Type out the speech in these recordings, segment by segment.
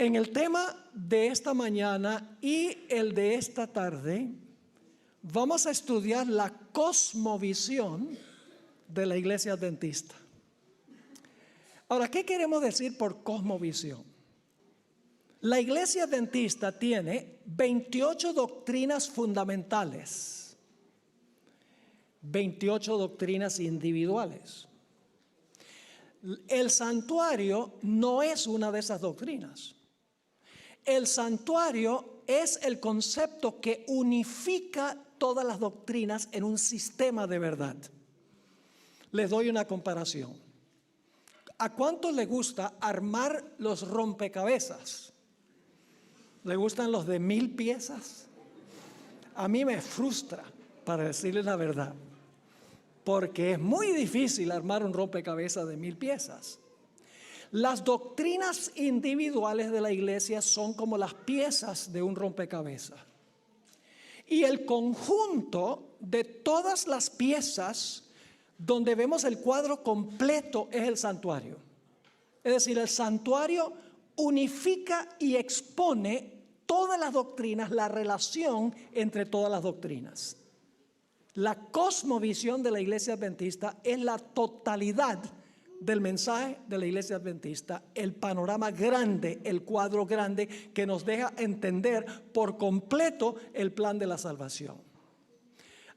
En el tema de esta mañana y el de esta tarde, vamos a estudiar la cosmovisión de la Iglesia Adventista. Ahora, ¿qué queremos decir por cosmovisión? La Iglesia Adventista tiene 28 doctrinas fundamentales, 28 doctrinas individuales. El santuario no es una de esas doctrinas. El santuario es el concepto que unifica todas las doctrinas en un sistema de verdad. Les doy una comparación. ¿A cuántos les gusta armar los rompecabezas? ¿Le gustan los de 1000 piezas? A mí me frustra, para decirles la verdad, porque es muy difícil armar un rompecabezas de 1000 piezas. Las doctrinas individuales de la iglesia son como las piezas de un rompecabezas. Y el conjunto de todas las piezas donde vemos el cuadro completo es el santuario. Es decir, el santuario unifica y expone todas las doctrinas, la relación entre todas las doctrinas. La cosmovisión de la iglesia adventista es la totalidad del mensaje de la iglesia adventista, el panorama grande, el cuadro grande que nos deja entender por completo el plan de la salvación.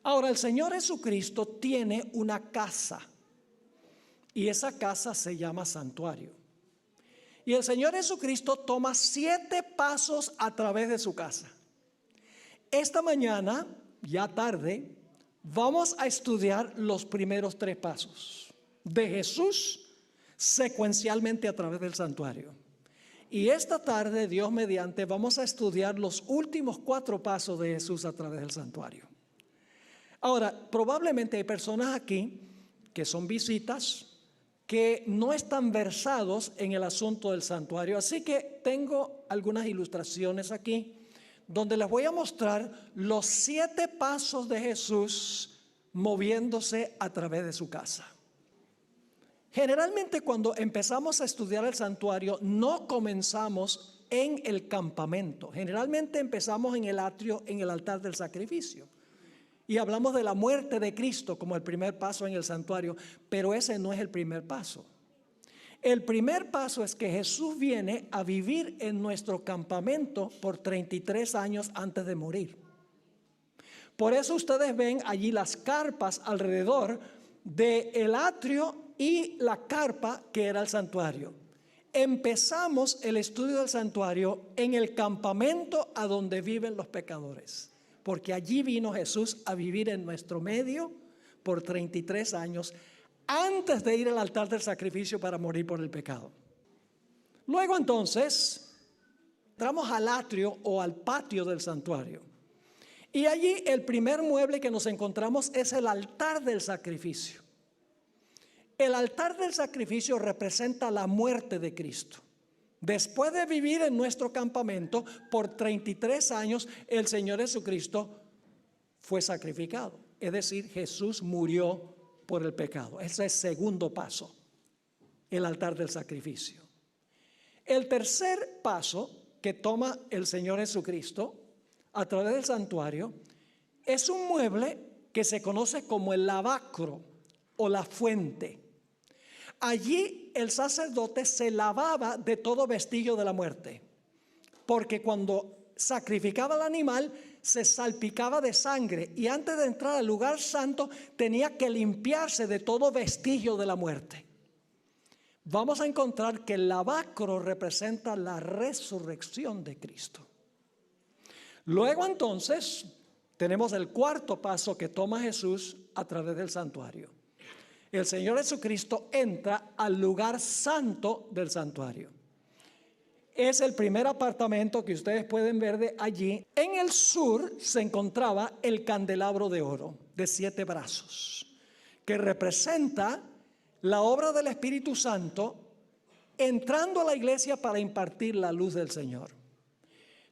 Ahora, el Señor Jesucristo tiene una casa y esa casa se llama santuario. Y el Señor Jesucristo toma 7 pasos a través de su casa. Esta mañana, ya tarde, vamos a estudiar los primeros 3 pasos de Jesús secuencialmente a través del santuario. Y esta tarde, Dios mediante, vamos a estudiar los últimos 4 pasos de Jesús a través del santuario. Ahora, probablemente hay personas aquí que son visitas, que no están versados en el asunto del santuario. Así que tengo algunas ilustraciones aquí, donde les voy a mostrar los 7 pasos de Jesús moviéndose a través de su casa. Generalmente cuando empezamos a estudiar el santuario no comenzamos en el campamento. Generalmente empezamos en el atrio, en el altar del sacrificio. Y hablamos de la muerte de Cristo como el primer paso en el santuario, pero ese no es el primer paso. El primer paso es que Jesús viene a vivir en nuestro campamento por 33 años antes de morir. Por eso ustedes ven allí las carpas alrededor del atrio y la carpa que era el santuario. Empezamos el estudio del santuario en el campamento a donde viven los pecadores, porque allí vino Jesús a vivir en nuestro medio por 33 años antes de ir al altar del sacrificio para morir por el pecado. Luego entonces entramos al atrio o al patio del santuario, y allí el primer mueble que nos encontramos es el altar del sacrificio. El altar del sacrificio representa la muerte de Cristo. Después de vivir en nuestro campamento por 33 años, el Señor Jesucristo fue sacrificado. Es decir, Jesús murió por el pecado. Ese es el segundo paso, el altar del sacrificio. El tercer paso que toma el Señor Jesucristo a través del santuario es un mueble que se conoce como el lavacro o la fuente. Allí el sacerdote se lavaba de todo vestigio de la muerte, porque cuando sacrificaba al animal se salpicaba de sangre y antes de entrar al lugar santo tenía que limpiarse de todo vestigio de la muerte. Vamos a encontrar que el lavacro representa la resurrección de Cristo. Luego entonces tenemos el cuarto paso que toma Jesús a través del santuario. El Señor Jesucristo entra al lugar santo del santuario. Es el primer apartamento que ustedes pueden ver de allí. En el sur se encontraba el candelabro de oro de 7 brazos, que representa la obra del Espíritu Santo entrando a la iglesia para impartir la luz del Señor.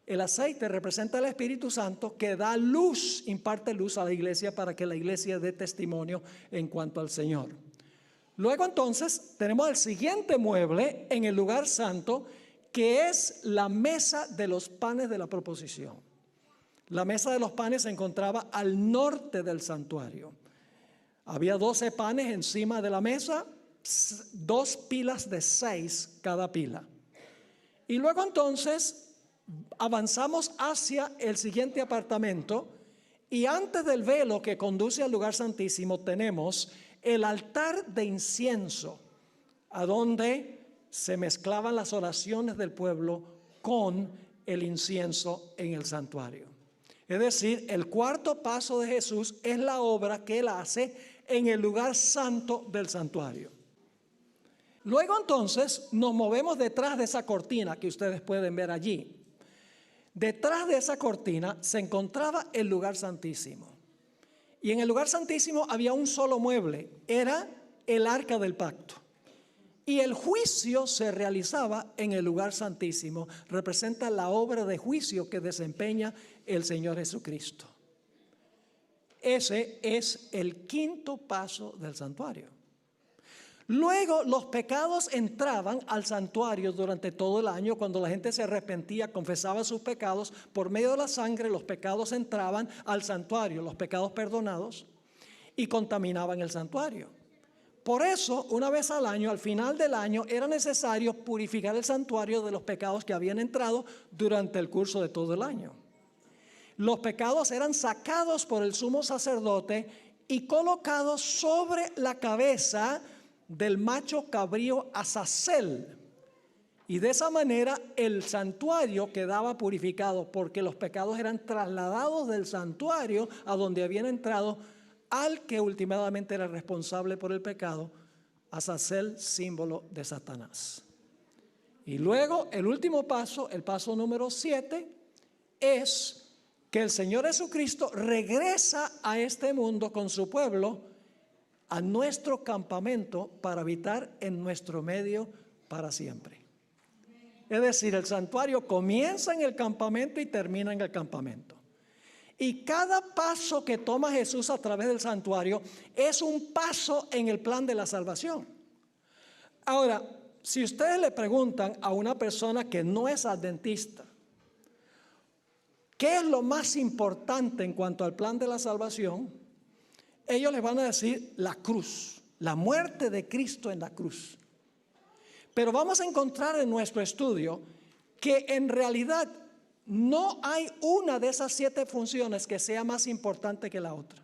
El aceite representa al Espíritu Santo que da luz, imparte luz a la iglesia para que la iglesia dé testimonio en cuanto al Señor. Luego entonces tenemos el siguiente mueble en el lugar santo que es la mesa de los panes de la proposición. La mesa de los panes se encontraba al norte del santuario. Había 12 panes encima de la mesa, 2 pilas de 6 cada pila. Y luego entonces avanzamos hacia el siguiente apartamento, y antes del velo que conduce al lugar santísimo tenemos el altar de incienso, a donde se mezclaban las oraciones del pueblo con el incienso en el santuario. Es decir, el cuarto paso de Jesús es la obra que Él hace en el lugar santo del santuario. Luego entonces nos movemos detrás de esa cortina que ustedes pueden ver allí. Detrás de esa cortina se encontraba el lugar santísimo. Y en el lugar santísimo había un solo mueble, era el arca del pacto. Y el juicio se realizaba en el lugar santísimo. Representa la obra de juicio que desempeña el Señor Jesucristo. Ese es el quinto paso del santuario. Luego los pecados entraban al santuario durante todo el año. Cuando la gente se arrepentía, confesaba sus pecados, por medio de la sangre los pecados entraban al santuario, los pecados perdonados, y contaminaban el santuario. Por eso, una vez al año, al final del año, era necesario purificar el santuario de los pecados que habían entrado durante el curso de todo el año. Los pecados eran sacados por el sumo sacerdote y colocados sobre la cabeza del macho cabrío Azazel. Y de esa manera el santuario quedaba purificado, porque los pecados eran trasladados del santuario a donde habían entrado al que últimamente era responsable por el pecado, Azazel, símbolo de Satanás. Y luego el último paso, el paso número 7, es que el Señor Jesucristo regresa a este mundo con su pueblo, a nuestro campamento, para habitar en nuestro medio para siempre. Es decir, el santuario comienza en el campamento y termina en el campamento. Y cada paso que toma Jesús a través del santuario es un paso en el plan de la salvación. Ahora, si ustedes le preguntan a una persona que no es adventista, ¿qué es lo más importante en cuanto al plan de la salvación? Ellos les van a decir la cruz, la muerte de Cristo en la cruz. Pero vamos a encontrar en nuestro estudio que en realidad no hay una de esas 7 funciones que sea más importante que la otra.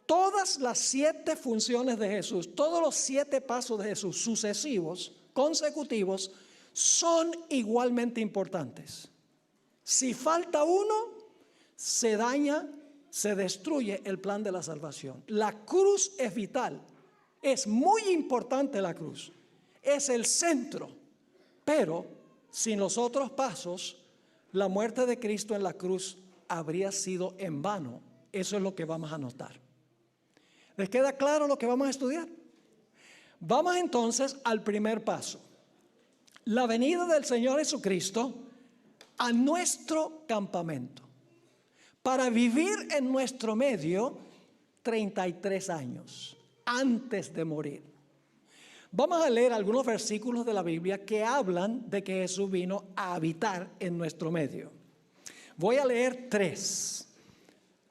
Todas las 7 funciones de Jesús, todos los 7 pasos de Jesús sucesivos, consecutivos, son igualmente importantes. Si falta uno, se daña, se destruye el plan de la salvación. La cruz es vital, es muy importante la cruz, es el centro, pero sin los otros pasos, la muerte de Cristo en la cruz habría sido en vano. Eso es lo que vamos a notar. ¿Les queda claro lo que vamos a estudiar? Vamos entonces al primer paso. La venida del Señor Jesucristo a nuestro campamento, para vivir en nuestro medio 33 años antes de morir. Vamos a leer algunos versículos de la Biblia que hablan de que Jesús vino a habitar en nuestro medio. Voy a leer 3.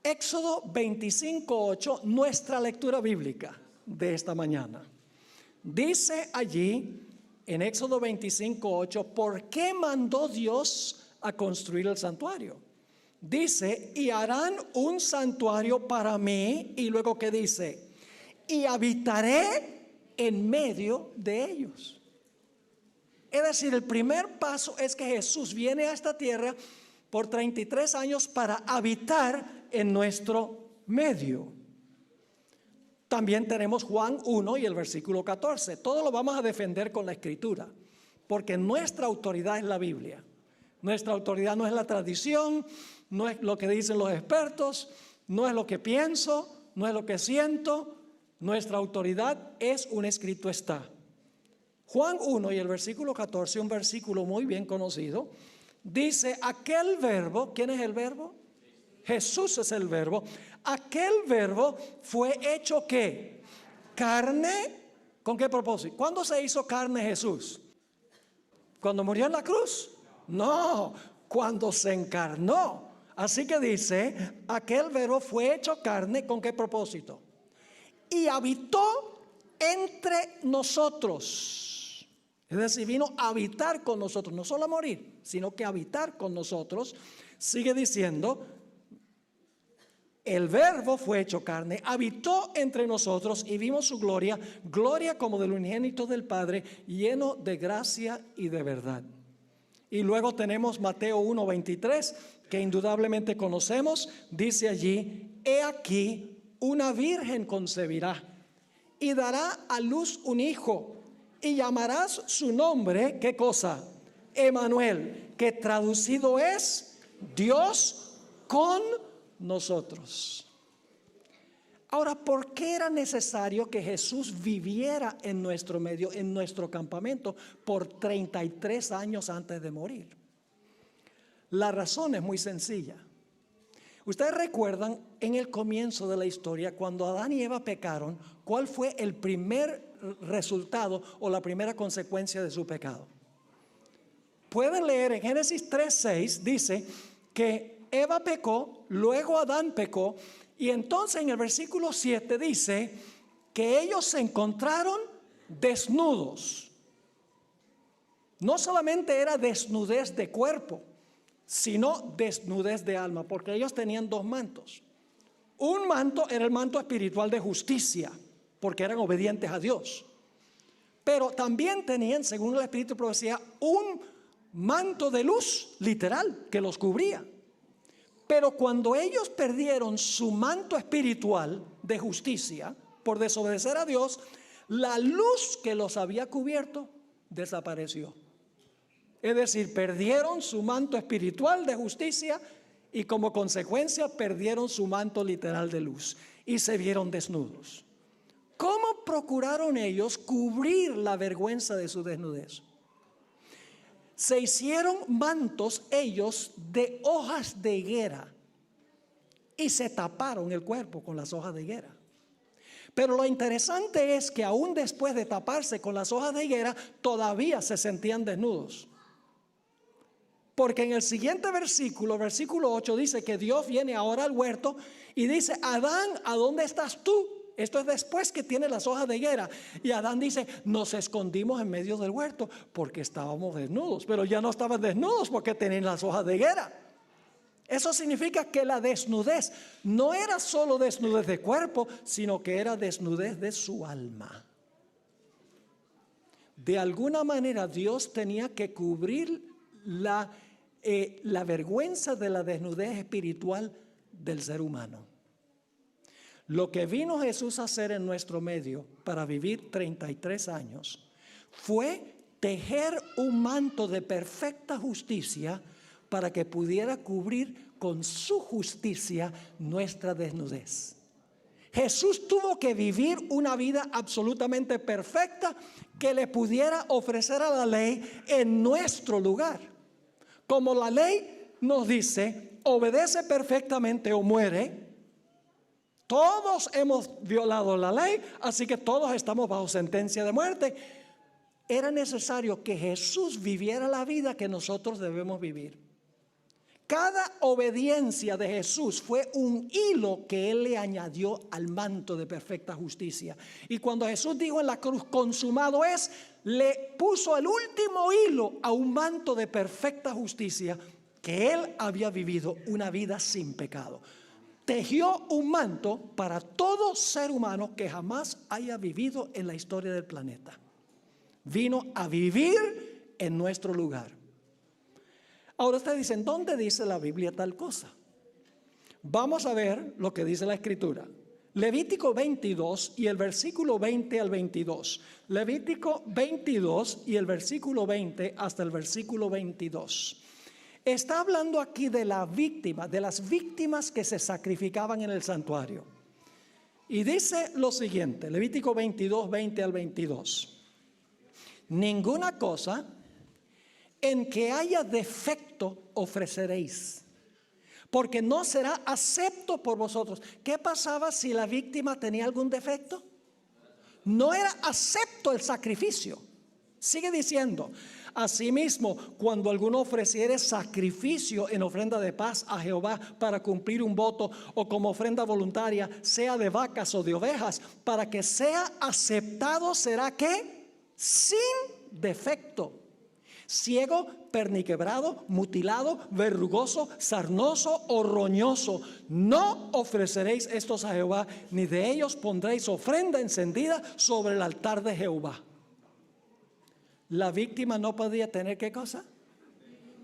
Éxodo 25:8, nuestra lectura bíblica de esta mañana. Dice allí en Éxodo 25:8, ¿por qué mandó Dios a construir el santuario? Dice, y harán un santuario para mí, y luego que dice, y habitaré en medio de ellos. Es decir, el primer paso es que Jesús viene a esta tierra por 33 años para habitar en nuestro medio. También tenemos Juan 1 y el versículo 14. Todo lo vamos a defender con la escritura, porque nuestra autoridad es la Biblia. Nuestra autoridad no es la tradición, no es lo que dicen los expertos, no es lo que pienso, no es lo que siento. Nuestra autoridad es un escrito está. Juan 1 y el versículo 14, un versículo muy bien conocido, dice, aquel verbo, ¿quién es el verbo? Jesús es el verbo. Aquel verbo fue hecho ¿qué? Carne. ¿Con qué propósito? ¿Cuándo se hizo carne Jesús? ¿Cuando murió en la cruz? No, cuando se encarnó. Así que dice, aquel verbo fue hecho carne, ¿con qué propósito? Y habitó entre nosotros. Es decir, vino a habitar con nosotros, no solo a morir, sino que a habitar con nosotros. Sigue diciendo, el verbo fue hecho carne, habitó entre nosotros y vimos su gloria, gloria como del unigénito del Padre, lleno de gracia y de verdad. Y luego tenemos Mateo 1:23, que indudablemente conocemos. Dice allí, he aquí, una virgen concebirá y dará a luz un hijo y llamarás su nombre, ¿qué cosa? Emmanuel, que traducido es Dios con nosotros. Ahora, ¿por qué era necesario que Jesús viviera en nuestro medio, en nuestro campamento, por 33 años antes de morir? La razón es muy sencilla. Ustedes recuerdan en el comienzo de la historia, cuando Adán y Eva pecaron, ¿cuál fue el primer resultado o la primera consecuencia de su pecado? Pueden leer en Génesis 3:6, dice que Eva pecó, luego Adán pecó, y entonces en el versículo 7 dice que ellos se encontraron desnudos. No solamente era desnudez de cuerpo, sino desnudez de alma, porque ellos tenían dos mantos. Un manto era el manto espiritual de justicia, porque eran obedientes a Dios. Pero también tenían, según el Espíritu de profecía, un manto de luz literal que los cubría. Pero cuando ellos perdieron su manto espiritual de justicia por desobedecer a Dios, la luz que los había cubierto desapareció. Es decir, perdieron su manto espiritual de justicia y como consecuencia perdieron su manto literal de luz y se vieron desnudos. ¿Cómo procuraron ellos cubrir la vergüenza de su desnudez? Se hicieron mantos ellos de hojas de higuera y se taparon el cuerpo con las hojas de higuera. Pero lo interesante es que aún después de taparse con las hojas de higuera, todavía se sentían desnudos. Porque en el siguiente versículo, versículo 8, dice que Dios viene ahora al huerto y dice, Adán, ¿a dónde estás tú? Esto es después que tiene las hojas de higuera. Y Adán dice, nos escondimos en medio del huerto porque estábamos desnudos. Pero ya no estaban desnudos porque tenían las hojas de higuera. Eso significa que la desnudez no era solo desnudez de cuerpo, sino que era desnudez de su alma. De alguna manera Dios tenía que cubrir la vergüenza de la desnudez espiritual del ser humano. Lo que vino Jesús a hacer en nuestro medio para vivir 33 años fue tejer un manto de perfecta justicia para que pudiera cubrir con su justicia nuestra desnudez. Jesús tuvo que vivir una vida absolutamente perfecta que le pudiera ofrecer a la ley en nuestro lugar. Como la ley nos dice, obedece perfectamente o muere. Todos hemos violado la ley, así que todos estamos bajo sentencia de muerte. Era necesario que Jesús viviera la vida que nosotros debemos vivir. Cada obediencia de Jesús fue un hilo que Él le añadió al manto de perfecta justicia. Y cuando Jesús dijo en la cruz, consumado es, le puso el último hilo a un manto de perfecta justicia que Él había vivido una vida sin pecado. Tejió un manto para todo ser humano que jamás haya vivido en la historia del planeta. Vino a vivir en nuestro lugar. Ahora ustedes dicen, ¿dónde dice la Biblia tal cosa? Vamos a ver lo que dice la Escritura. Levítico 22 y el versículo 20 al 22. Levítico 22 y el versículo 20 hasta el versículo 22. Está hablando aquí de la víctima, de las víctimas que se sacrificaban en el santuario. Y dice lo siguiente, Levítico 22, 20 al 22. Ninguna cosa en que haya defecto ofreceréis, porque no será acepto por vosotros. ¿Qué pasaba si la víctima tenía algún defecto? No era acepto el sacrificio. Sigue diciendo, Asimismo, cuando alguno ofreciere sacrificio en ofrenda de paz a Jehová para cumplir un voto, o como ofrenda voluntaria, sea de vacas o de ovejas, para que sea aceptado, será que sin defecto, ciego, perniquebrado, mutilado, verrugoso, sarnoso o roñoso. No ofreceréis estos a Jehová, ni de ellos pondréis ofrenda encendida sobre el altar de Jehová. La víctima no podía tener ¿qué cosa?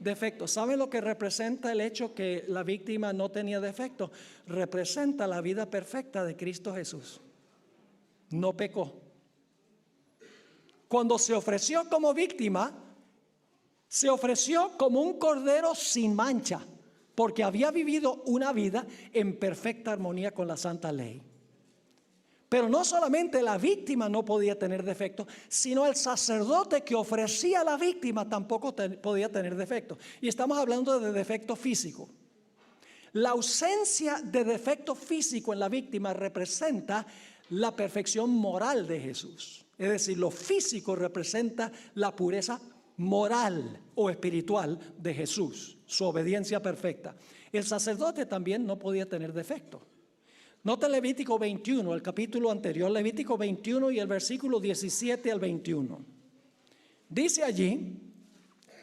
Defecto. ¿Saben lo que representa el hecho que la víctima no tenía defecto? Representa la vida perfecta de Cristo Jesús. No pecó. Cuando se ofreció como víctima, se ofreció como un cordero sin mancha, porque había vivido una vida en perfecta armonía con la santa ley. Pero no solamente la víctima no podía tener defecto, sino el sacerdote que ofrecía a la víctima tampoco podía tener defecto. Y estamos hablando de defecto físico. La ausencia de defecto físico en la víctima representa la perfección moral de Jesús. Es decir, lo físico representa la pureza moral o espiritual de Jesús, su obediencia perfecta. El sacerdote también no podía tener defecto. Nota Levítico 21, el capítulo anterior, Levítico 21 y el versículo 17 al 21. Dice allí: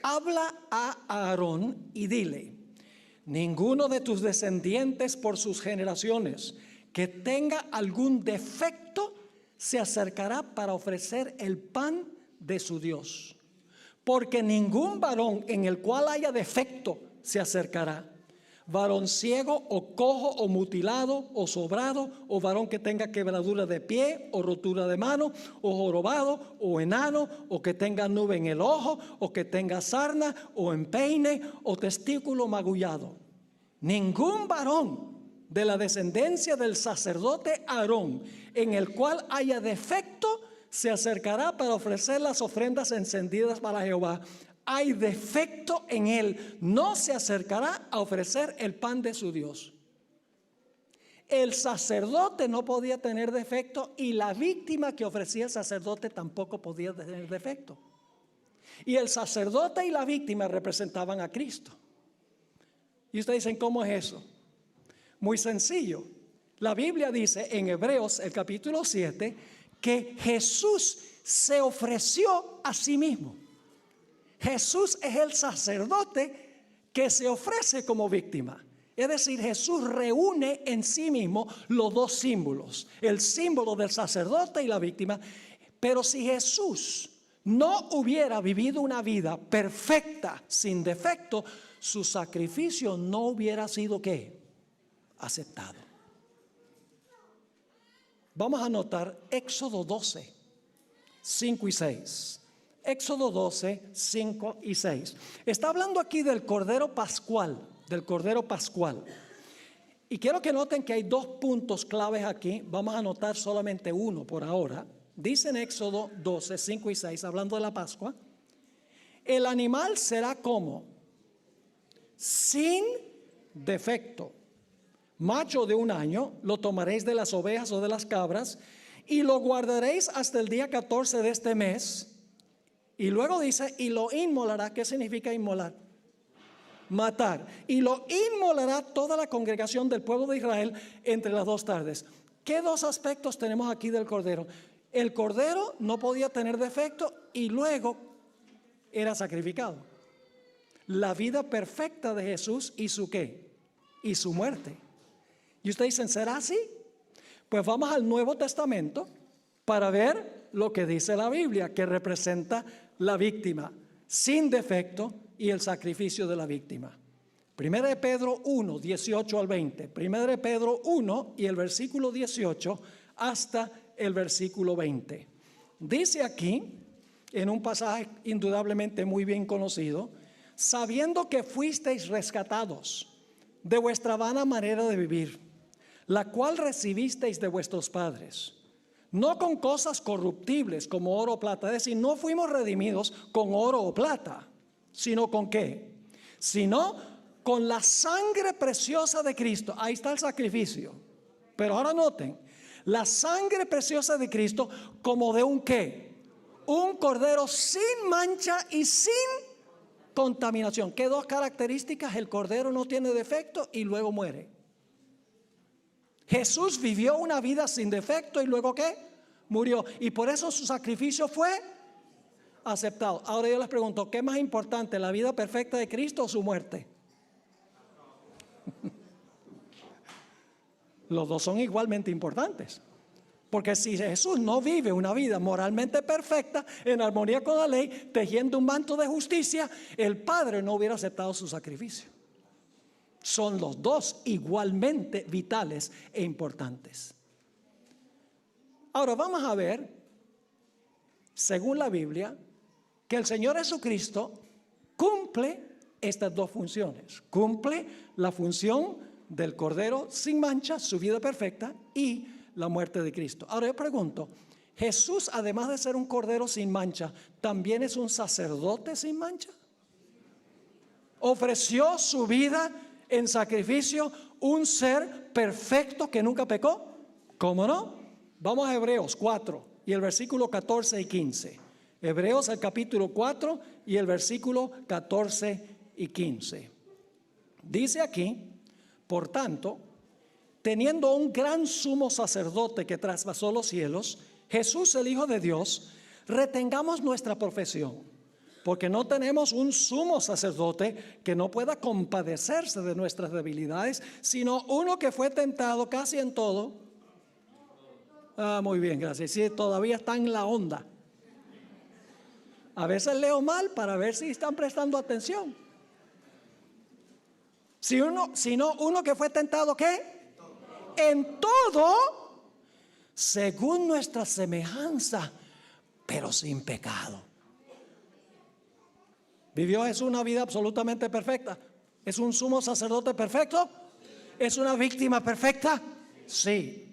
habla a Aarón y dile: ninguno de tus descendientes por sus generaciones que tenga algún defecto se acercará para ofrecer el pan de su Dios. Porque ningún varón en el cual haya defecto se acercará. Varón ciego o cojo o mutilado o sobrado, o varón que tenga quebradura de pie o rotura de mano, o jorobado o enano, o que tenga nube en el ojo, o que tenga sarna o empeine o testículo magullado. Ningún varón de la descendencia del sacerdote Aarón en el cual haya defecto se acercará para ofrecer las ofrendas encendidas para Jehová. Hay defecto en él, no se acercará a ofrecer el pan de su Dios. El sacerdote no podía tener defecto y la víctima que ofrecía el sacerdote tampoco podía tener defecto. Y el sacerdote y la víctima representaban a Cristo. Y ustedes dicen, ¿cómo es eso? Muy sencillo. La Biblia dice en Hebreos, el capítulo 7, que Jesús se ofreció a sí mismo. Jesús es el sacerdote que se ofrece como víctima. Es decir, Jesús reúne en sí mismo los dos símbolos, el símbolo del sacerdote y la víctima. Pero si Jesús no hubiera vivido una vida perfecta, sin defecto, su sacrificio no hubiera sido ¿qué? Aceptado. Vamos a anotar Éxodo 12, 5 y 6. Éxodo 12, 5 y 6. Está hablando aquí del Cordero Pascual, Y quiero que noten que hay dos puntos claves aquí. Vamos a anotar solamente uno por ahora. Dice en Éxodo 12, 5 y 6, hablando de la Pascua: el animal será como sin defecto. Macho de un año, lo tomaréis de las ovejas o de las cabras y lo guardaréis hasta el día 14 de este mes. Y luego dice, y lo inmolará. ¿Qué significa inmolar? Matar. Y lo inmolará toda la congregación del pueblo de Israel entre las dos tardes. ¿Qué dos aspectos tenemos aquí del cordero? El cordero no podía tener defecto y luego era sacrificado. La vida perfecta de Jesús y su ¿qué? Y su muerte. Y ustedes dicen, ¿será así? Pues vamos al Nuevo Testamento para ver lo que dice la Biblia, que representa la víctima sin defecto y el sacrificio de la víctima. Primera de Pedro 1, 18 al 20. Primera de Pedro 1 y el versículo 18 hasta el versículo 20. Dice aquí, en un pasaje indudablemente muy bien conocido: sabiendo que fuisteis rescatados de vuestra vana manera de vivir, la cual recibisteis de vuestros padres, no con cosas corruptibles como oro o plata. Es decir, no fuimos redimidos con oro o plata, sino con ¿qué? Sino con la sangre preciosa de Cristo. Ahí está el sacrificio. Pero ahora noten, la sangre preciosa de Cristo como de un ¿qué? Un cordero sin mancha y sin contaminación. ¿Qué dos características? El cordero no tiene defecto y luego muere. Jesús vivió una vida sin defecto y luego ¿qué? Murió. Y por eso su sacrificio fue aceptado. Ahora yo les pregunto, ¿qué es más importante, la vida perfecta de Cristo o su muerte? Los dos son igualmente importantes. Porque si Jesús no vive una vida moralmente perfecta, en armonía con la ley, tejiendo un manto de justicia, el Padre no hubiera aceptado su sacrificio. Son los dos igualmente vitales e importantes. Ahora vamos a ver, según la Biblia, que el Señor Jesucristo cumple estas dos funciones. Cumple la función del Cordero sin mancha, su vida perfecta, y la muerte de Cristo. Ahora yo pregunto, ¿Jesús, además de ser un Cordero sin mancha, también es un sacerdote sin mancha? ¿Ofreció su vida en sacrificio, un ser perfecto que nunca pecó? ¿Cómo no? Vamos a Hebreos 4 y el versículo 14 y 15. Hebreos el capítulo 4 y el versículo 14 y 15. Dice aquí, por tanto, teniendo un gran sumo sacerdote que traspasó los cielos, Jesús el Hijo de Dios, retengamos nuestra profesión, porque no tenemos un sumo sacerdote que no pueda compadecerse de nuestras debilidades, sino uno que fue tentado casi en todo. Muy bien, gracias. Sí, todavía está en la onda. A veces leo mal para ver si están prestando atención. Sino uno que fue tentado, ¿qué? En todo, según nuestra semejanza, pero sin pecado. ¿Vivió Jesús una vida absolutamente perfecta? ¿Es un sumo sacerdote perfecto? ¿Es una víctima perfecta? Sí.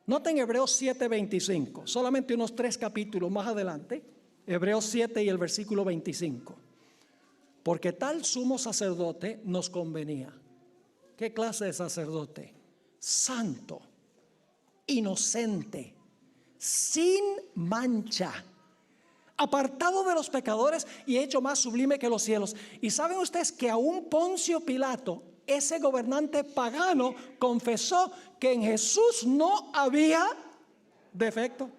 Noten Hebreos 7:25, solamente unos 3 capítulos más adelante, Hebreos 7 y el versículo 25. Porque tal sumo sacerdote nos convenía. ¿Qué clase de sacerdote? Santo, inocente, sin mancha, apartado de los pecadores y hecho más sublime que los cielos. Y saben ustedes que aún Poncio Pilato, ese gobernante pagano, confesó que en Jesús no había defecto.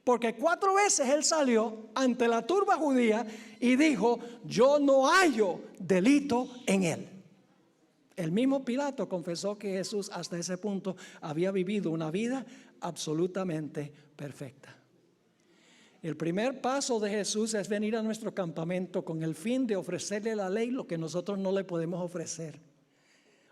Porque 4 veces él salió ante la turba judía y dijo: yo no hallo delito en él. El mismo Pilato confesó que Jesús hasta ese punto había vivido una vida absolutamente perfecta. El primer paso de Jesús es venir a nuestro campamento con el fin de ofrecerle a la ley lo que nosotros no le podemos ofrecer.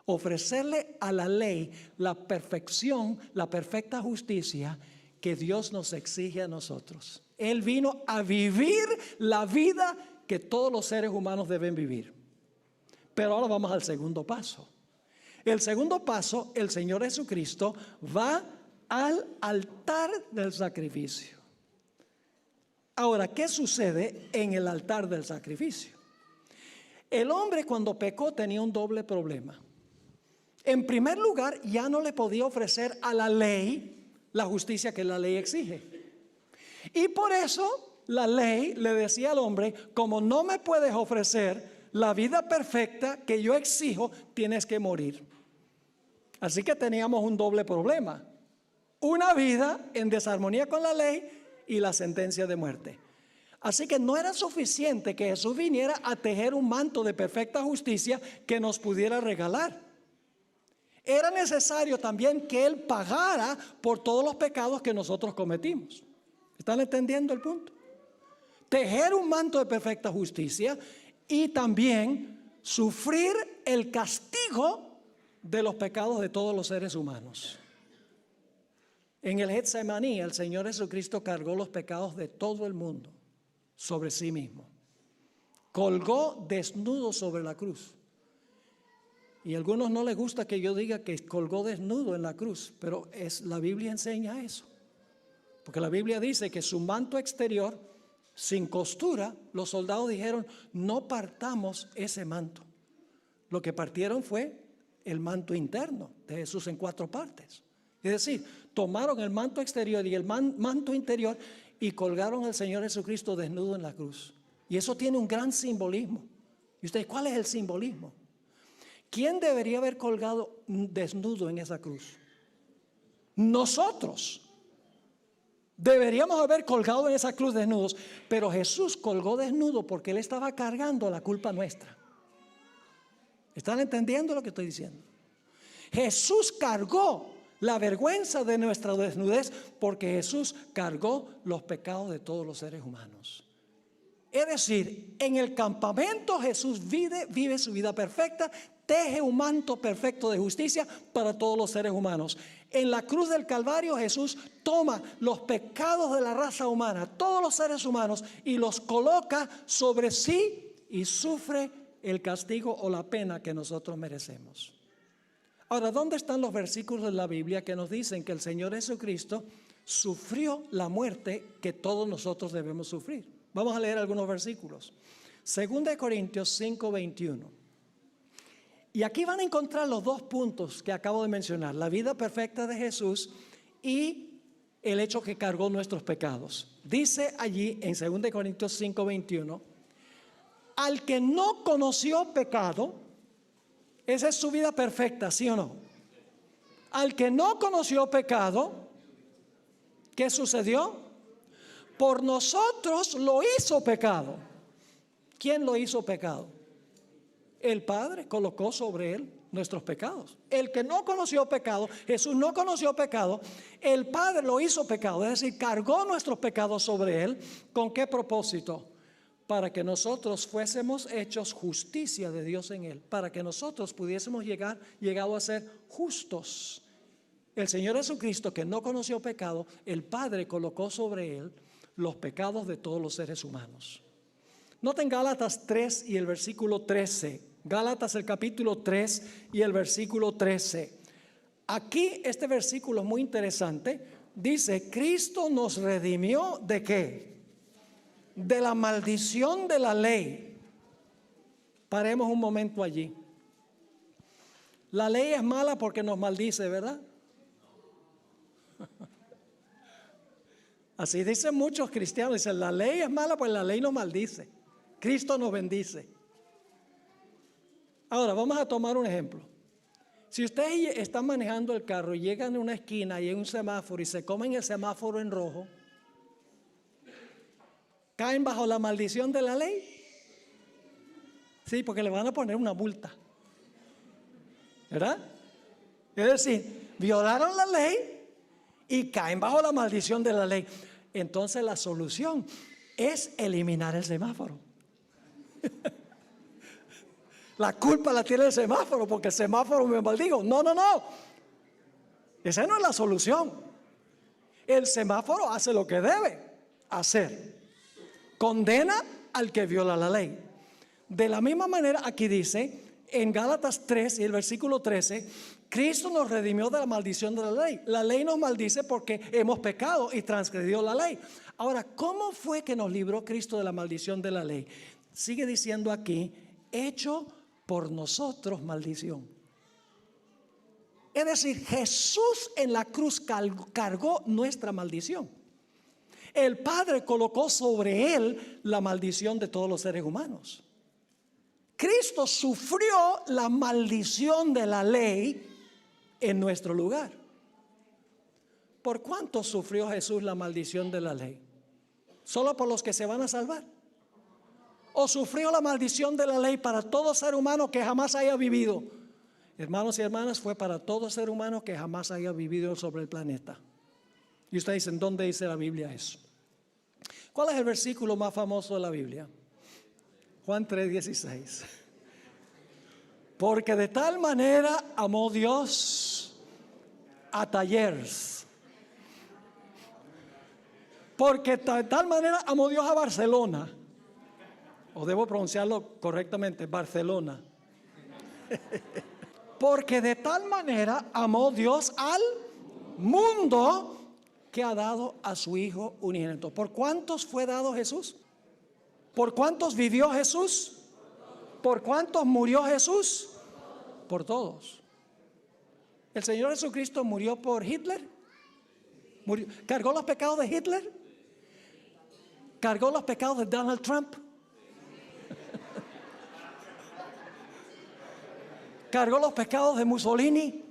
Ofrecerle a la ley la perfección, la perfecta justicia que Dios nos exige a nosotros. Él vino a vivir la vida que todos los seres humanos deben vivir. Pero ahora vamos al segundo paso. El segundo paso, el Señor Jesucristo va al altar del sacrificio. Ahora, ¿qué sucede en el altar del sacrificio? El hombre cuando pecó tenía un doble problema. En primer lugar, ya no le podía ofrecer a la ley la justicia que la ley exige. Y por eso la ley le decía al hombre: como no me puedes ofrecer la vida perfecta que yo exijo, tienes que morir. Así que teníamos un doble problema: una vida en desarmonía con la ley y la sentencia de muerte. Así que no era suficiente que Jesús viniera a tejer un manto de perfecta justicia que nos pudiera regalar. Era necesario también que Él pagara por todos los pecados que nosotros cometimos. ¿Están entendiendo el punto? Tejer un manto de perfecta justicia y también sufrir el castigo de los pecados de todos los seres humanos. En el Getsemaní, el Señor Jesucristo cargó los pecados de todo el mundo sobre sí mismo. Colgó desnudo sobre la cruz. Y a algunos no les gusta que yo diga que colgó desnudo en la cruz, pero la Biblia enseña eso. Porque la Biblia dice que su manto exterior, sin costura, los soldados dijeron: no partamos ese manto. Lo que partieron fue el manto interno de Jesús en 4 partes. Es decir, tomaron el manto exterior y el manto interior y colgaron al Señor Jesucristo desnudo en la cruz. Y eso tiene un gran simbolismo. ¿Y ustedes cuál es el simbolismo? ¿Quién debería haber colgado desnudo en esa cruz? Nosotros. Deberíamos haber colgado en esa cruz desnudos, pero Jesús colgó desnudo porque Él estaba cargando la culpa nuestra. ¿Están entendiendo lo que estoy diciendo? Jesús cargó la vergüenza de nuestra desnudez porque Jesús cargó los pecados de todos los seres humanos. Es decir, en el campamento Jesús vive su vida perfecta, teje un manto perfecto de justicia para todos los seres humanos. En la cruz del Calvario Jesús toma los pecados de la raza humana, todos los seres humanos, y los coloca sobre sí y sufre el castigo o la pena que nosotros merecemos. Ahora, ¿dónde están los versículos de la Biblia que nos dicen que el Señor Jesucristo sufrió la muerte que todos nosotros debemos sufrir? Vamos a leer algunos versículos. 2 Corintios 5:21. Y aquí van a encontrar los dos puntos que acabo de mencionar: la vida perfecta de Jesús y el hecho que cargó nuestros pecados. Dice allí en 2 Corintios 5:21, al que no conoció pecado, esa es su vida perfecta, ¿sí o no? Al que no conoció pecado, ¿qué sucedió? Por nosotros lo hizo pecado. ¿Quién lo hizo pecado? El Padre colocó sobre Él nuestros pecados. El que no conoció pecado, Jesús no conoció pecado, el Padre lo hizo pecado, es decir, cargó nuestros pecados sobre Él. ¿Con qué propósito? Para que nosotros fuésemos hechos justicia de Dios en Él, para que nosotros pudiésemos llegado a ser justos. El Señor Jesucristo, que no conoció pecado, el Padre colocó sobre Él los pecados de todos los seres humanos. Noten Gálatas 3 y el versículo 13. Gálatas el capítulo 3 y el versículo 13. Aquí este versículo es muy interesante. Dice, Cristo nos redimió ¿de qué? De la maldición de la ley. Paremos un momento allí. La ley es mala porque nos maldice, ¿verdad? Así dicen muchos cristianos. Dicen, la ley es mala pues la ley nos maldice. Cristo nos bendice. Ahora vamos a tomar un ejemplo. Si ustedes están manejando el carro y llegan a una esquina y hay un semáforo y se comen el semáforo en rojo, ¿caen bajo la maldición de la ley? Sí, porque le van a poner una multa, ¿verdad? Es decir, violaron la ley y caen bajo la maldición de la ley. Entonces la solución es eliminar el semáforo. La culpa la tiene el semáforo porque el semáforo me maldigo. No. Esa no es la solución. El semáforo hace lo que debe hacer. Condena al que viola la ley. De la misma manera aquí dice en Gálatas 3 y el versículo 13, Cristo nos redimió de la maldición de la ley. La ley nos maldice porque hemos pecado y transgredido la ley. Ahora, ¿cómo fue que nos libró Cristo de la maldición de la ley? Sigue diciendo aquí, hecho por nosotros maldición. Es decir, Jesús en la cruz cargó nuestra maldición. El Padre colocó sobre Él la maldición de todos los seres humanos. Cristo sufrió la maldición de la ley en nuestro lugar. ¿Por cuánto sufrió Jesús la maldición de la ley? ¿Solo por los que se van a salvar? ¿O sufrió la maldición de la ley para todo ser humano que jamás haya vivido? Hermanos y hermanas, fue para todo ser humano que jamás haya vivido sobre el planeta. Y ustedes dicen, ¿dónde dice la Biblia eso? ¿Cuál es el versículo más famoso de la Biblia? Juan 3:16. Porque de tal manera amó Dios a Talleres. Porque de tal manera amó Dios a Barcelona. O debo pronunciarlo correctamente, Barcelona. Porque de tal manera amó Dios al mundo que ha dado a su Hijo unigénito. ¿Por cuántos fue dado Jesús? ¿Por cuántos vivió Jesús? ¿Por cuántos murió Jesús? Por todos. ¿El Señor Jesucristo murió por Hitler? ¿Cargó los pecados de Hitler? ¿Cargó los pecados de Donald Trump? ¿Cargó los pecados de Mussolini?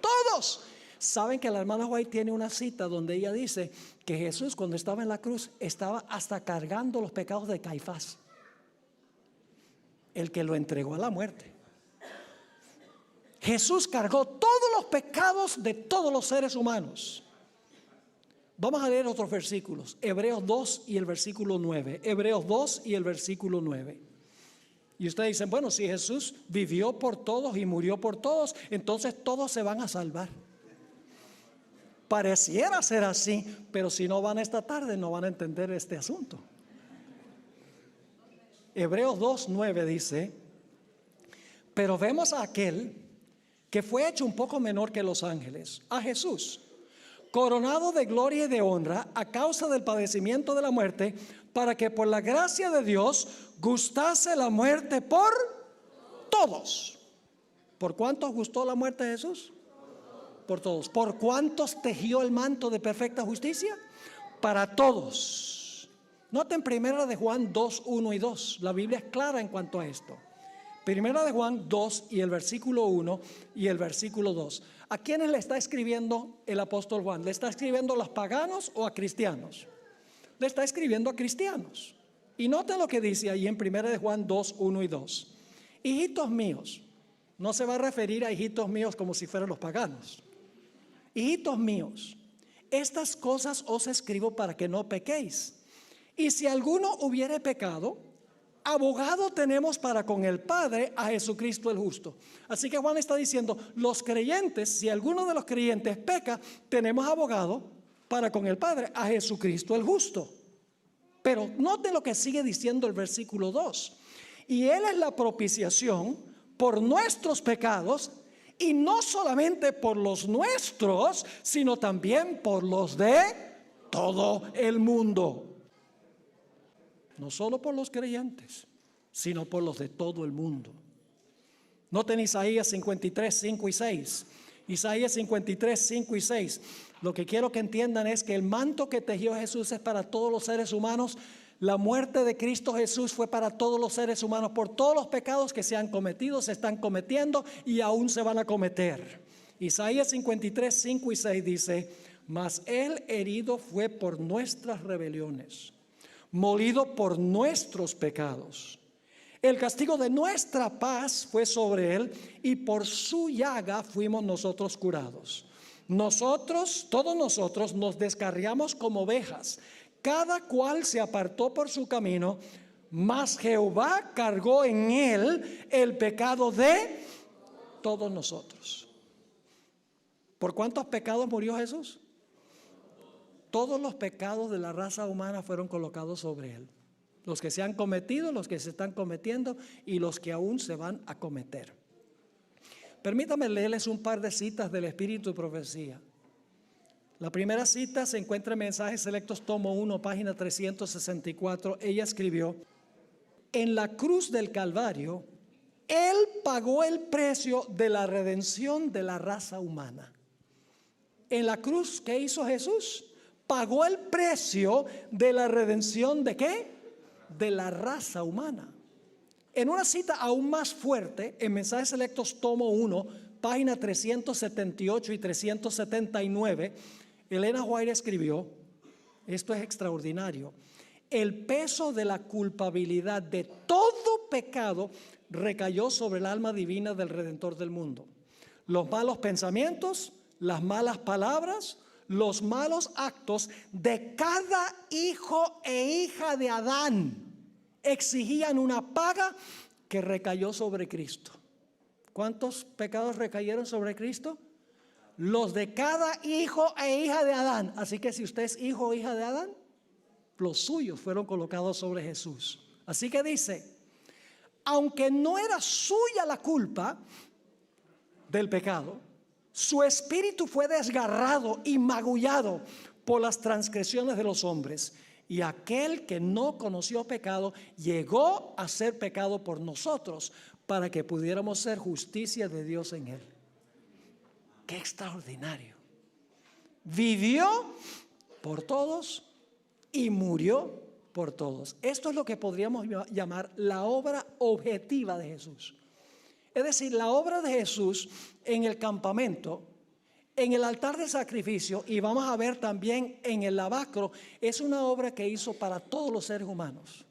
Todos. Saben que la hermana White tiene una cita donde ella dice que Jesús, cuando estaba en la cruz, estaba hasta cargando los pecados de Caifás, el que lo entregó a la muerte. Jesús cargó todos los pecados de todos los seres humanos. Vamos a leer otros versículos. Hebreos 2 y el versículo 9. Hebreos 2 y el versículo 9. Y ustedes dicen, bueno, si Jesús vivió por todos y murió por todos, entonces todos se van a salvar. Pareciera ser así, pero si no van esta tarde no van a entender este asunto. Hebreos 2, 9 dice, pero vemos a aquel que fue hecho un poco menor que los ángeles, a Jesús, coronado de gloria y de honra a causa del padecimiento de la muerte, para que por la gracia de Dios gustase la muerte por todos. ¿Por cuántos gustó la muerte de Jesús? Por todos. ¿Por cuántos tejió el manto de perfecta justicia? Para todos. Noten primera de Juan 2, 1 y 2. La Biblia es clara en cuanto a esto. Primera de Juan 2 y el versículo 1 y el versículo 2. ¿A quiénes le está escribiendo el apóstol Juan? ¿Le está escribiendo a los paganos o a cristianos? Le está escribiendo a cristianos. Y noten lo que dice ahí en primera de Juan 2, 1 y 2. Hijitos míos. No se va a referir a hijitos míos como si fueran los paganos. Hijitos míos, estas cosas os escribo para que no pequéis. Y si alguno hubiere pecado, abogado tenemos para con el Padre, a Jesucristo el justo. Así que Juan está diciendo, los creyentes, si alguno de los creyentes peca, tenemos abogado para con el Padre, a Jesucristo el justo. Pero noten lo que sigue diciendo el versículo 2. Y Él es la propiciación por nuestros pecados, y no solamente por los nuestros, sino también por los de todo el mundo. No solo por los creyentes, sino por los de todo el mundo. Noten Isaías 53, 5 y 6. Isaías 53, 5 y 6. Lo que quiero que entiendan es que el manto que tejió Jesús es para todos los seres humanos. La muerte de Cristo Jesús fue para todos los seres humanos, por todos los pecados que se han cometido, se están cometiendo y aún se van a cometer. Isaías 53, 5 y 6 dice, mas Él herido fue por nuestras rebeliones, molido por nuestros pecados. El castigo de nuestra paz fue sobre Él, y por su llaga fuimos nosotros curados. Nosotros, todos nosotros, nos descarriamos como ovejas. Cada cual se apartó por su camino, mas Jehová cargó en Él el pecado de todos nosotros. ¿Por cuántos pecados murió Jesús? Todos los pecados de la raza humana fueron colocados sobre Él. Los que se han cometido, los que se están cometiendo y los que aún se van a cometer. Permítame leerles un par de citas del Espíritu y Profecía. La primera cita se encuentra en Mensajes Selectos, tomo 1, página 364. Ella escribió, en la cruz del Calvario, Él pagó el precio de la redención de la raza humana. En la cruz, ¿qué hizo Jesús? Pagó el precio de la redención ¿de qué? De la raza humana. En una cita aún más fuerte, en Mensajes Selectos, tomo 1, página 378 y 379, Elena White escribió, esto es extraordinario, el peso de la culpabilidad de todo pecado recayó sobre el alma divina del Redentor del mundo. Los malos pensamientos, las malas palabras, los malos actos de cada hijo e hija de Adán exigían una paga que recayó sobre Cristo. ¿Cuántos pecados recayeron sobre Cristo? Los de cada hijo e hija de Adán. Así que si usted es hijo o hija de Adán, los suyos fueron colocados sobre Jesús. Así que dice, aunque no era suya la culpa del pecado, su espíritu fue desgarrado y magullado por las transgresiones de los hombres. Y aquel que no conoció pecado llegó a ser pecado por nosotros para que pudiéramos ser justicia de Dios en él. ¡Qué extraordinario! Vivió por todos, y murió por todos. Esto es lo que podríamos llamar la obra objetiva de Jesús. Es decir, la obra de Jesús en el campamento, en el altar de sacrificio, y vamos a ver también en el lavacro, es una obra que hizo para todos los seres humanos.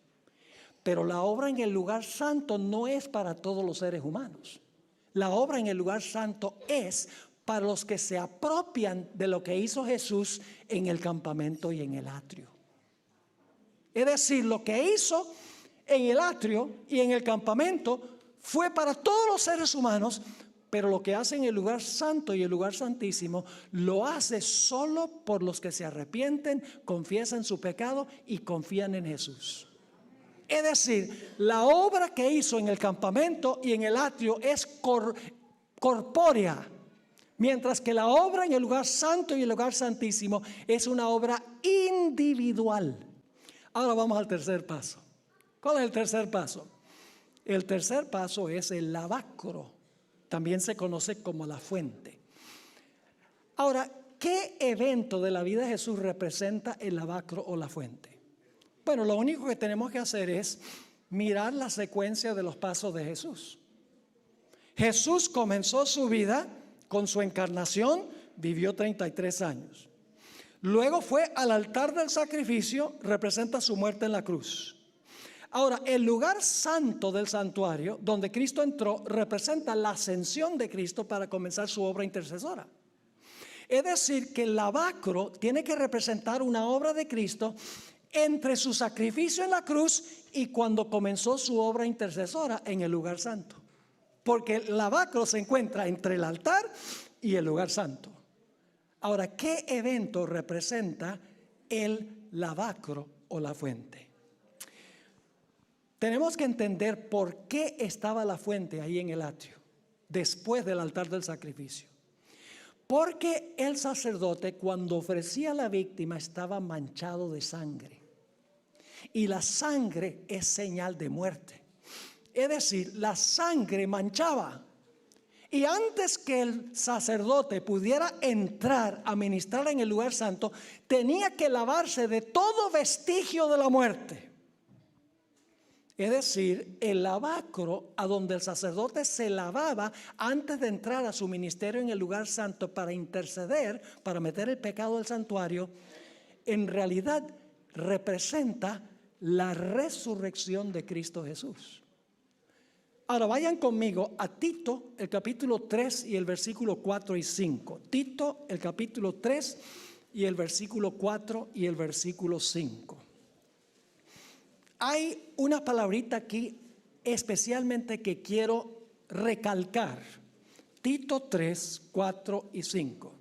Pero la obra en el lugar santo no es para todos los seres humanos. La obra en el lugar santo es para los que se apropian de lo que hizo Jesús en el campamento y en el atrio. Es decir, lo que hizo en el atrio y en el campamento fue para todos los seres humanos, pero lo que hace en el lugar santo y el lugar santísimo lo hace solo por los que se arrepienten, confiesan su pecado y confían en Jesús. Es decir, la obra que hizo en el campamento y en el atrio es corpórea, mientras que la obra en el lugar santo y el lugar santísimo es una obra individual. Ahora vamos al tercer paso. ¿Cuál es el tercer paso? El tercer paso es el lavacro. También se conoce como la fuente. Ahora, ¿qué evento de la vida de Jesús representa el lavacro o la fuente? Bueno, lo único que tenemos que hacer es mirar la secuencia de los pasos de Jesús. Jesús comenzó su vida con su encarnación, vivió 33 años. Luego fue al altar del sacrificio, representa su muerte en la cruz. Ahora, el lugar santo del santuario, donde Cristo entró, representa la ascensión de Cristo para comenzar su obra intercesora. Es decir, que el lavacro tiene que representar una obra de Cristo entre su sacrificio en la cruz y cuando comenzó su obra intercesora en el lugar santo. Porque el lavacro se encuentra entre el altar y el lugar santo. Ahora, ¿qué evento representa el lavacro o la fuente? Tenemos que entender por qué estaba la fuente ahí en el atrio, después del altar del sacrificio. Porque el sacerdote, cuando ofrecía a la víctima, estaba manchado de sangre. Y la sangre es señal de muerte. Es decir, la sangre manchaba. Y antes que el sacerdote pudiera entrar a ministrar en el lugar santo, tenía que lavarse de todo vestigio de la muerte. Es decir, el lavacro a donde el sacerdote se lavaba antes de entrar a su ministerio en el lugar santo para interceder, para meter el pecado del santuario, en realidad representa la resurrección de Cristo Jesús. Ahora vayan conmigo a Tito, el capítulo 3 y el versículo 4 y 5. Tito, el capítulo 3 y el versículo 4 y el versículo 5. Hay una palabrita aquí especialmente que quiero recalcar. Tito 3, 4 y 5.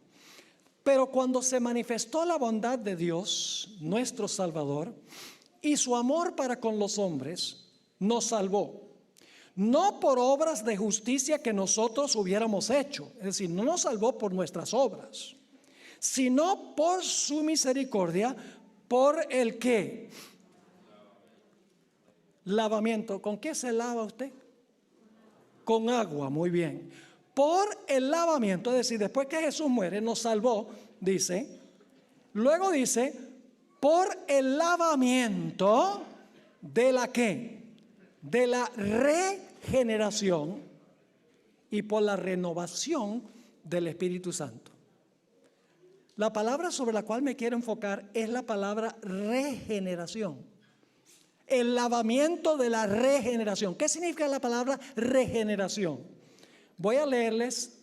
Pero cuando se manifestó la bondad de Dios, nuestro Salvador, y su amor para con los hombres, nos salvó. No por obras de justicia que nosotros hubiéramos hecho, es decir, no nos salvó por nuestras obras, sino por su misericordia, por el ¿qué? Lavamiento. ¿Con qué se lava usted? Con agua, muy bien. Por el lavamiento, es decir, después que Jesús muere, nos salvó, dice. Luego dice, por el lavamiento de la ¿qué? De la regeneración y por la renovación del Espíritu Santo. La palabra sobre la cual me quiero enfocar es la palabra regeneración. El lavamiento de la regeneración. ¿Qué significa la palabra regeneración? Voy a leerles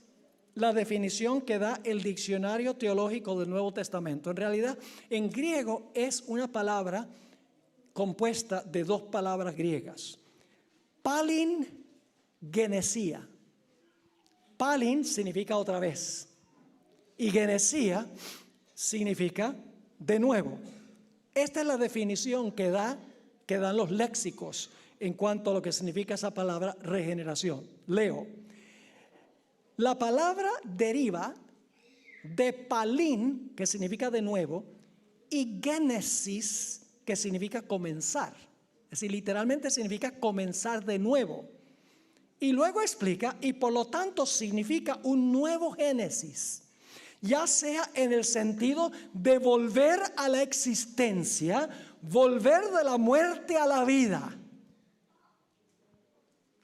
la definición que da el diccionario teológico del Nuevo Testamento. En realidad, en griego es una palabra compuesta de dos palabras griegas. Palin, genesia. Palin significa otra vez. Y genesia significa de nuevo. Esta es la definición que dan los léxicos en cuanto a lo que significa esa palabra regeneración. Leo. La palabra deriva de palin, que significa de nuevo, y génesis, que significa comenzar. Es decir, literalmente significa comenzar de nuevo. Y luego explica, y por lo tanto significa un nuevo génesis. ya sea en el sentido de volver a la existencia, volver de la muerte a la vida.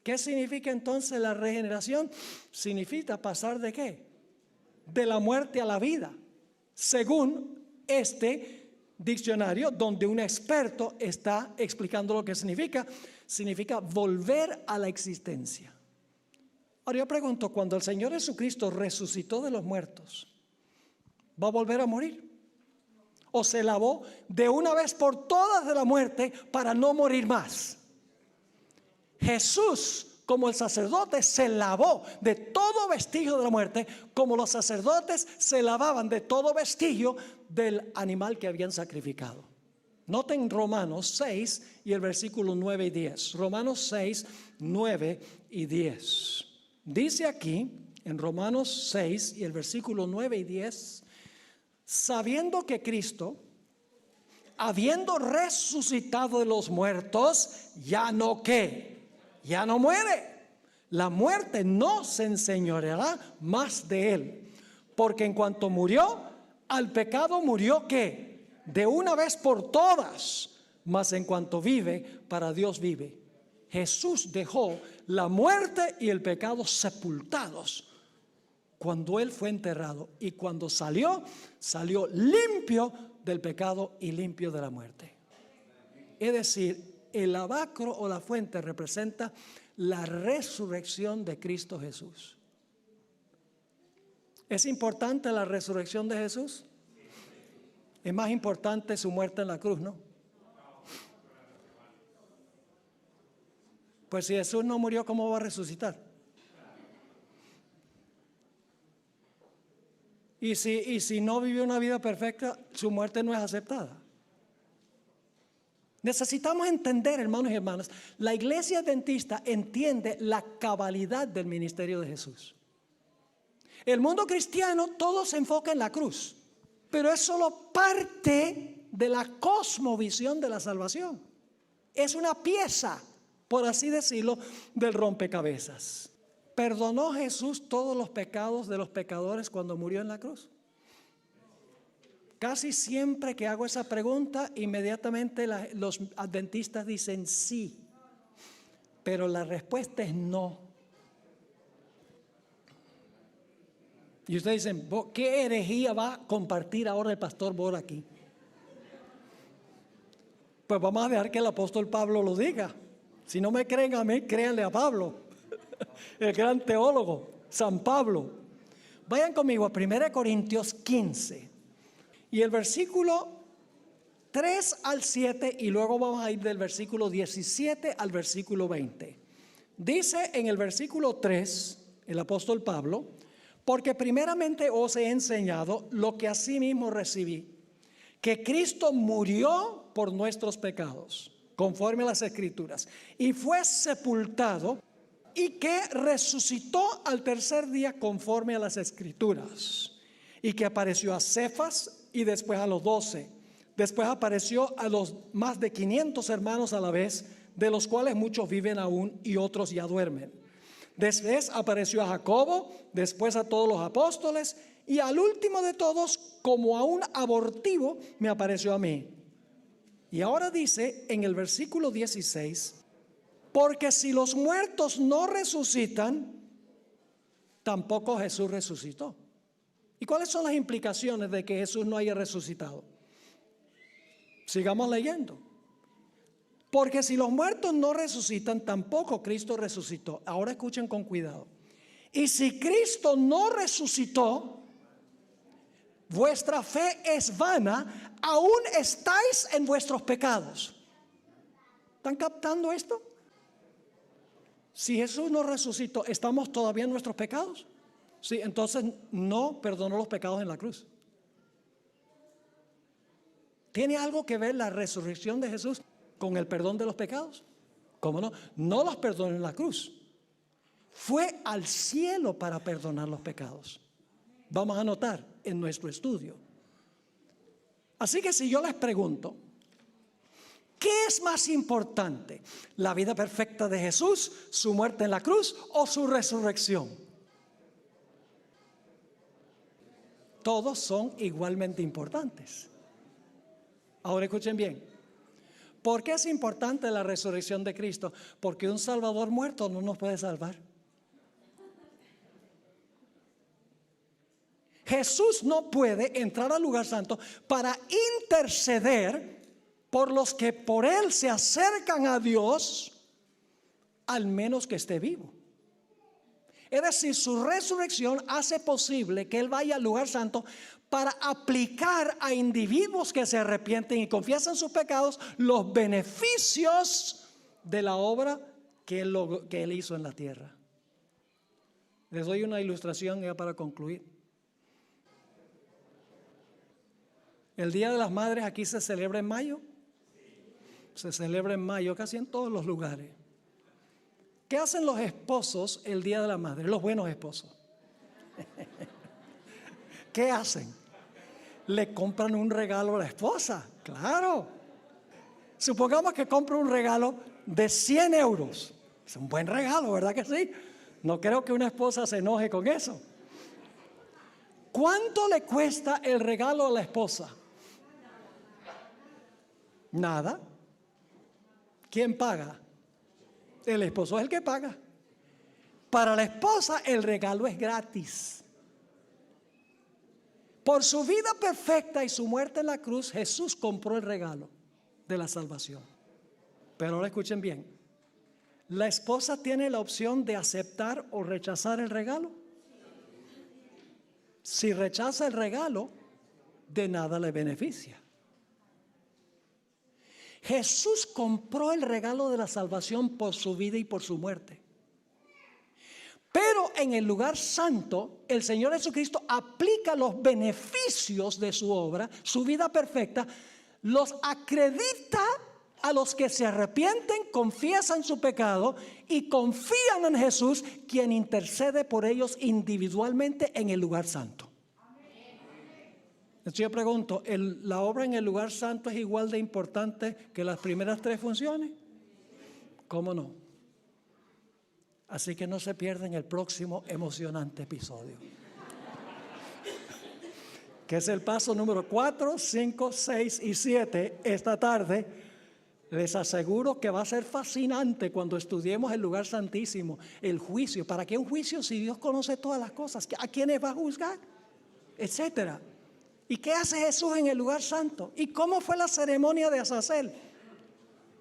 ¿Qué significa entonces la regeneración? Significa pasar ¿de qué? De la muerte a la vida, según este diccionario, donde un experto está explicando lo que significa. Significa volver a la existencia. Ahora yo pregunto, cuando el Señor Jesucristo resucitó de los muertos, ¿va a volver a morir? ¿O se lavó de una vez por todas de la muerte para no morir más? Jesús, como el sacerdote, se lavó de todo vestigio de la muerte, como los sacerdotes se lavaban de todo vestigio del animal que habían sacrificado. Noten Romanos 6 y el versículo 9 y 10. Romanos 6, 9 y 10. Dice aquí en Romanos 6 y el versículo 9 y 10, sabiendo que Cristo, habiendo resucitado de los muertos, ya no ya no muere. La muerte no se enseñoreará más de él, porque en cuanto murió, al pecado murió de una vez por todas, mas en cuanto vive, para Dios vive. Jesús dejó la muerte y el pecado sepultados cuando él fue enterrado, y cuando salió limpio del pecado y limpio de la muerte. Es decir, el lavacro o la fuente representa la resurrección de Cristo Jesús. ¿Es importante la resurrección de Jesús? Es más importante su muerte en la cruz, ¿no? Pues si Jesús no murió, ¿cómo va a resucitar? Y si no vivió una vida perfecta, su muerte no es aceptada. Necesitamos entender, hermanos y hermanas, la iglesia adventista entiende la cabalidad del ministerio de Jesús. El mundo cristiano todo se enfoca en la cruz, pero es solo parte de la cosmovisión de la salvación. Es una pieza, por así decirlo, del rompecabezas. ¿Perdonó Jesús todos los pecados de los pecadores cuando murió en la cruz? Casi siempre que hago esa pregunta, inmediatamente los adventistas dicen sí, pero la respuesta es no. Y ustedes dicen, ¿qué herejía va a compartir ahora el pastor Bor aquí? Pues vamos a dejar que el apóstol Pablo lo diga. Si no me creen a mí, créanle a Pablo, el gran teólogo, San Pablo. Vayan conmigo a 1 Corintios 15. Y el versículo 3 al 7, y luego vamos a ir del versículo 17 al versículo 20. Dice en el versículo 3, el apóstol Pablo, porque primeramente os he enseñado lo que asimismo recibí, que Cristo murió por nuestros pecados, conforme a las Escrituras, y fue sepultado, y que resucitó al tercer día conforme a las Escrituras, y que apareció a Cefas y después a los 12. Después apareció a los más de 500 hermanos a la vez, de los cuales muchos viven aún y otros ya duermen. Después apareció a Jacobo, después a todos los apóstoles, y al último de todos, como a un abortivo, me apareció a mí. Y ahora dice en el versículo 16, porque si los muertos no resucitan, tampoco Jesús resucitó. ¿Y cuáles son las implicaciones de que Jesús no haya resucitado? Sigamos leyendo. Porque si los muertos no resucitan, tampoco Cristo resucitó. Ahora escuchen con cuidado. Y si Cristo no resucitó, vuestra fe es vana, aún estáis en vuestros pecados. ¿Están captando esto? Si Jesús no resucitó, ¿estamos todavía en nuestros pecados? Sí, entonces no perdonó los pecados en la cruz. ¿Tiene algo que ver la resurrección de Jesús con el perdón de los pecados? ¿Cómo no? No los perdonó en la cruz. Fue al cielo para perdonar los pecados. Vamos a notar en nuestro estudio. Así que si yo les pregunto, ¿qué es más importante? ¿La vida perfecta de Jesús, su muerte en la cruz o su resurrección? Todos son igualmente importantes. Ahora escuchen bien. ¿Por qué es importante la resurrección de Cristo? Porque un Salvador muerto no nos puede salvar. Jesús no puede entrar al lugar santo para interceder por los que por Él se acercan a Dios, al menos que esté vivo. Es decir, su resurrección hace posible que Él vaya al lugar santo para aplicar a individuos que se arrepienten y confiesan sus pecados los beneficios de la obra que Él hizo en la tierra. Les doy una ilustración ya para concluir. El Día de las Madres aquí se celebra en mayo. Se celebra en mayo casi en todos los lugares. ¿Qué hacen los esposos el Día de la Madre? Los buenos esposos. ¿Qué hacen? Le compran un regalo a la esposa. Claro. Supongamos que compra un regalo de 100 euros. Es un buen regalo, ¿verdad que sí? No creo que una esposa se enoje con eso. ¿Cuánto le cuesta el regalo a la esposa? Nada. ¿Quién paga? El esposo es el que paga. Para la esposa el regalo es gratis. Por su vida perfecta y su muerte en la cruz, Jesús compró el regalo de la salvación. Pero ahora escuchen bien. ¿La esposa tiene la opción de aceptar o rechazar el regalo? Si rechaza el regalo, de nada le beneficia. Jesús compró el regalo de la salvación por su vida y por su muerte. Pero en el lugar santo, el Señor Jesucristo aplica los beneficios de su obra, su vida perfecta, los acredita a los que se arrepienten, confiesan su pecado y confían en Jesús, quien intercede por ellos individualmente en el lugar santo. Entonces yo pregunto, ¿la obra en el lugar santo es igual de importante que las primeras 3 funciones? ¿Cómo no? Así que no se pierdan el próximo emocionante episodio, que es el paso número 4, 5, 6 y 7 esta tarde. Les aseguro que va a ser fascinante cuando estudiemos el lugar santísimo, el juicio. ¿Para qué un juicio si Dios conoce todas las cosas? ¿A quiénes va a juzgar? Etcétera. ¿Y qué hace Jesús en el lugar santo? ¿Y cómo fue la ceremonia de Azazel?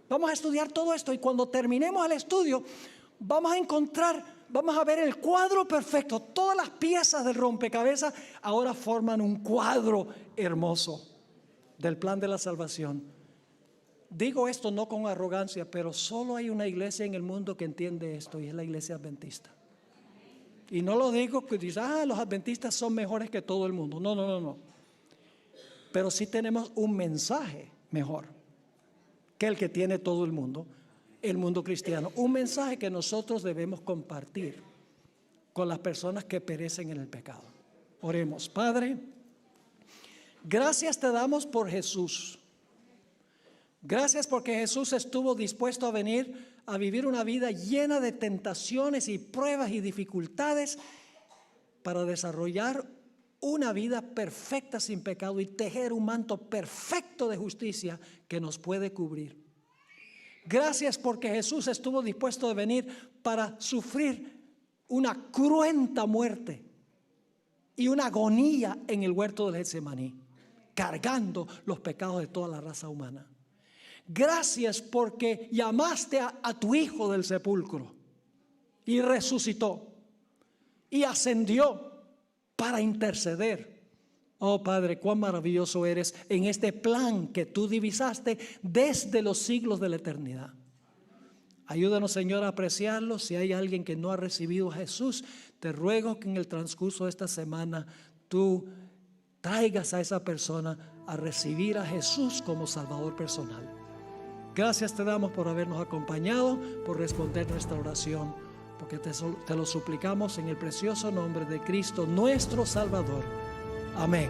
Vamos a estudiar todo esto y cuando terminemos el estudio vamos a ver el cuadro perfecto. Todas las piezas del rompecabezas ahora forman un cuadro hermoso del plan de la salvación. Digo esto no con arrogancia, pero solo hay una iglesia en el mundo que entiende esto y es la iglesia adventista. Y no lo digo que dice, los adventistas son mejores que todo el mundo. No. Pero sí tenemos un mensaje mejor que el que tiene todo el mundo cristiano. Un mensaje que nosotros debemos compartir con las personas que perecen en el pecado. Oremos. Padre, gracias te damos por Jesús. Gracias porque Jesús estuvo dispuesto a venir a vivir una vida llena de tentaciones y pruebas y dificultades para desarrollar una vida perfecta sin pecado y tejer un manto perfecto de justicia que nos puede cubrir. Gracias porque Jesús estuvo dispuesto a venir para sufrir una cruenta muerte y una agonía en el huerto del Getsemaní, cargando los pecados de toda la raza humana. Gracias porque llamaste a tu Hijo del sepulcro y resucitó y ascendió para interceder. Oh Padre, cuán maravilloso eres en este plan que tú divisaste desde los siglos de la eternidad. Ayúdanos, Señor, a apreciarlo. Si hay alguien que no ha recibido a Jesús, te ruego que en el transcurso de esta semana tú traigas a esa persona a recibir a Jesús como Salvador personal. Gracias te damos por habernos acompañado, por responder nuestra oración, porque te lo suplicamos en el precioso nombre de Cristo, nuestro Salvador. Amén.